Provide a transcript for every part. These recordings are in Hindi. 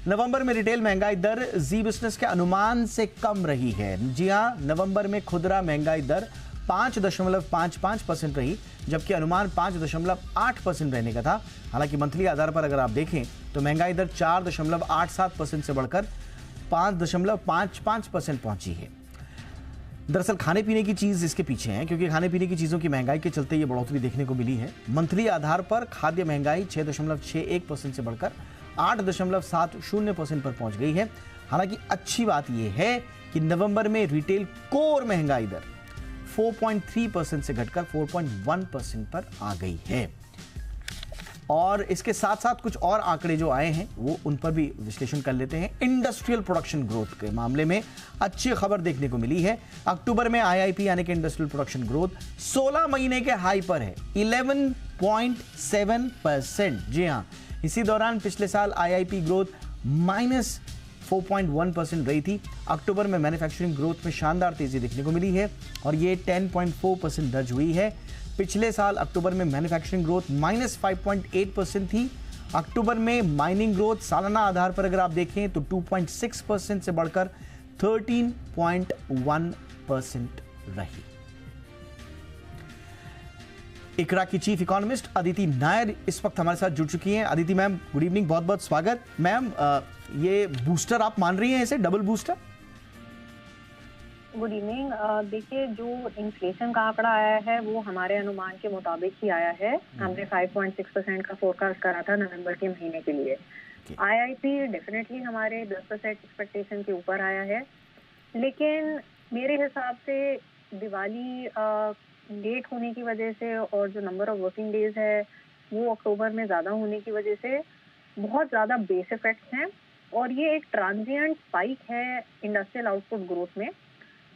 नवंबर में रिटेल महंगाई दर जी बिजनेस के अनुमान से कम रही है। जी हां, नवंबर में खुदरा महंगाई दर 5.55% रही, जबकि अनुमान 5.8% रहने का था। हालांकि मंथली आधार पर अगर आप देखें तो महंगाई दर 4.87% से बढ़कर 5.55% पहुंची है। दरअसल खाने पीने की चीज इसके पीछे है, क्योंकि खाने पीने की चीजों की महंगाई के चलते ये बढ़ोतरी देखने को मिली है। मंथली आधार पर खाद्य महंगाई 6.61% से बढ़कर 8.70% पर पहुंच गई है। हालांकि अच्छी बात यह है कि नवंबर में रिटेल कोर महंगाई दर 4.3% से घटकर 4.1% पर आ गई है। और इसके साथ साथ कुछ और आंकड़े जो आए हैं वो उन पर भी विश्लेषण कर लेते हैं। इंडस्ट्रियल प्रोडक्शन ग्रोथ के मामले में अच्छी खबर देखने को मिली है। अक्टूबर में आईआईपी यानी कि इंडस्ट्रियल प्रोडक्शन ग्रोथ 16 महीने के हाई पर है, 11.7%। जी हां, इसी दौरान पिछले साल आईआईपी ग्रोथ -4.1% रही थी। अक्टूबर में मैन्युफैक्चरिंग ग्रोथ में शानदार तेजी देखने को मिली है और ये 10.4% दर्ज हुई है। पिछले साल अक्टूबर में मैन्युफैक्चरिंग ग्रोथ -5.8% थी। अक्टूबर में माइनिंग ग्रोथ सालाना आधार पर अगर आप देखें तो 2.6% से बढ़कर 13.1% रही। इकरा की चीफ इकोनॉमिस्ट अदिति नायर इस वक्त हमारे साथ जुड़ चुकी हैं। अदिति मैम, गुड इवनिंग, बहुत बहुत स्वागत। मैम, ये बूस्टर आप मान रही हैं, इसे डबल बूस्टर? Good evening. देखिए, जो इन्फ्लेशन का आंकड़ा आया है वो हमारे अनुमान के मुताबिक ही आया है। हमने 5.6% का फोरकास्ट करा था नवंबर के महीने के लिए। आईआईपी डेफिनेटली हमारे 10% एक्सपेक्टेशन के ऊपर आया है, लेकिन मेरे हिसाब से दिवाली लेट होने की वजह से और जो नंबर ऑफ वर्किंग डेज है वो अक्टूबर में ज़्यादा होने की वजह से बहुत ज़्यादा बेस इफेक्ट्स हैं और ये एक ट्रांजिएंट स्पाइक है इंडस्ट्रियल आउटपुट ग्रोथ में,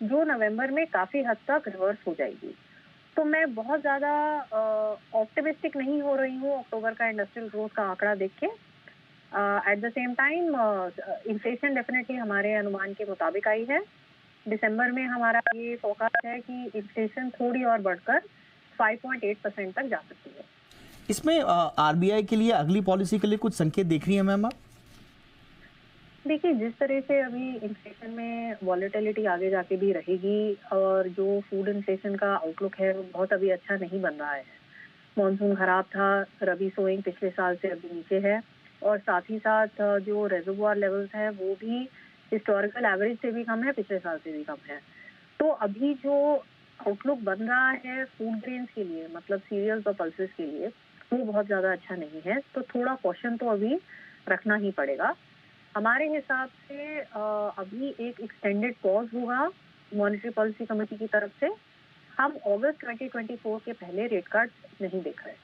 जो नवंबर में काफ़ी हद तक रिवर्स हो जाएगी। तो मैं बहुत ज़्यादा ऑप्टिमिस्टिक नहीं हो रही हूँ अक्टूबर का इंडस्ट्रियल ग्रोथ का आंकड़ा देख के। At the same time inflation definitely हमारे अनुमान के मुताबिक आई है। दिसंबर में हमारा ये फोरकास्ट है कि इन्फ्लेशन थोड़ी और बढ़कर 5.8% तक जा सकती है। इसमें आरबीआई के लिए अगली पॉलिसी के लिए कुछ संकेत देख रही है मैम आप? देखिए, जिस तरह से अभी इन्फ्लेशन में वॉलेटिलिटी आगे जाके भी रहेगी और जो फूड इन्फ्लेशन का आउटलुक है वो बहुत अभी अच्छा नहीं बन रहा है। मॉनसून खराब था, रबी सोइंग पिछले साल से अभी नीचे है और साथ ही साथ जो रेजर्वोयर लेवल्स है वो भी हिस्टोरिकल एवरेज से भी कम है, पिछले साल से भी कम है। तो अभी जो आउटलुक बन रहा है फूड ग्रेन्स के लिए, मतलब सीरियल्स और पल्सेस के लिए, वो बहुत ज़्यादा अच्छा नहीं है। तो थोड़ा कॉशन तो अभी रखना ही पड़ेगा। हमारे हिसाब से अभी एक एक्सटेंडेड पॉज होगा मॉनेटरी पॉलिसी कमेटी की तरफ से। हम अगस्त 2024 के पहले रेट कार्ड नहीं देख रहे।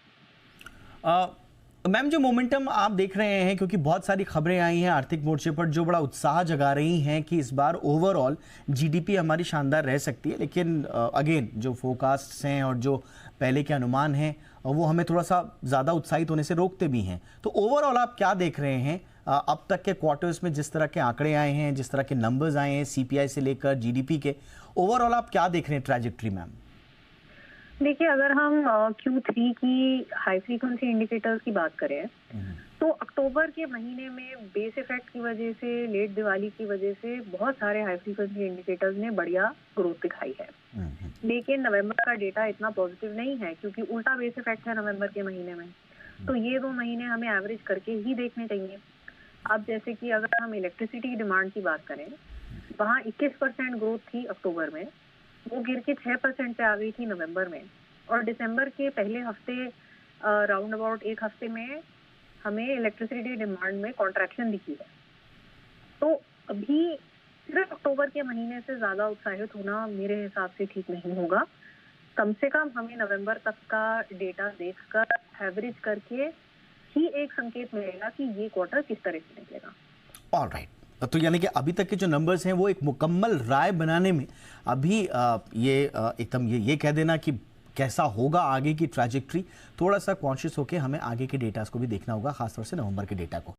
मैम, जो मोमेंटम आप देख रहे हैं, क्योंकि बहुत सारी खबरें आई हैं आर्थिक मोर्चे पर जो बड़ा उत्साह जगा रही हैं कि इस बार ओवरऑल जीडीपी हमारी शानदार रह सकती है, लेकिन अगेन जो फोरकास्ट्स हैं और जो पहले के अनुमान हैं वो हमें थोड़ा सा ज़्यादा उत्साहित होने से रोकते भी हैं। तो ओवरऑल आप क्या देख रहे हैं अब तक के क्वार्टर्स में, जिस तरह के आंकड़े आए हैं, जिस तरह के नंबर्स आए हैं सीपीआई से लेकर जीडीपी के, ओवरऑल आप क्या देख रहे हैं ट्रैजेक्टरी मैम? देखिए, अगर हम Q3 की हाई फ्रीक्वेंसी इंडिकेटर्स की बात करें तो अक्टूबर के महीने में बेस इफेक्ट की वजह से, लेट दिवाली की वजह से बहुत सारे हाई फ्रीक्वेंसी इंडिकेटर्स ने बढ़िया ग्रोथ दिखाई है। लेकिन नवंबर का डेटा इतना पॉजिटिव नहीं है क्योंकि उल्टा बेस इफेक्ट है नवंबर के महीने में। तो ये 2 महीने हमें एवरेज करके ही देखने चाहिए। अब जैसे कि अगर हम इलेक्ट्रिसिटी डिमांड की बात करें, वहाँ 21% ग्रोथ थी अक्टूबर में, वो गिर के 6% पे आ गई थी नवंबर में। और दिसंबर के पहले हफ्ते राउंड अबाउट एक हफ्ते में हमें इलेक्ट्रिसिटी डिमांड में कॉन्ट्रैक्शन दिखी है। तो अभी सिर्फ अक्टूबर के महीने से ज़्यादा उत्साहित होना मेरे हिसाब से ठीक नहीं होगा। कम से कम हमें नवंबर तक का डेटा देखकर एवरेज करके ही एक संकेत मिलेगा कि ये क्वार्टर किस तरह से निकलेगा। ऑलराइट, तो यानी कि अभी तक के जो नंबर्स हैं वो एक मुकम्मल राय बनाने में अभी एकदम ये कह देना कि कैसा होगा आगे की ट्रैजेक्टरी, थोड़ा सा कॉन्शियस होकर हमें आगे के डेटास को भी देखना होगा, खासतौर से नवंबर के डेटा को।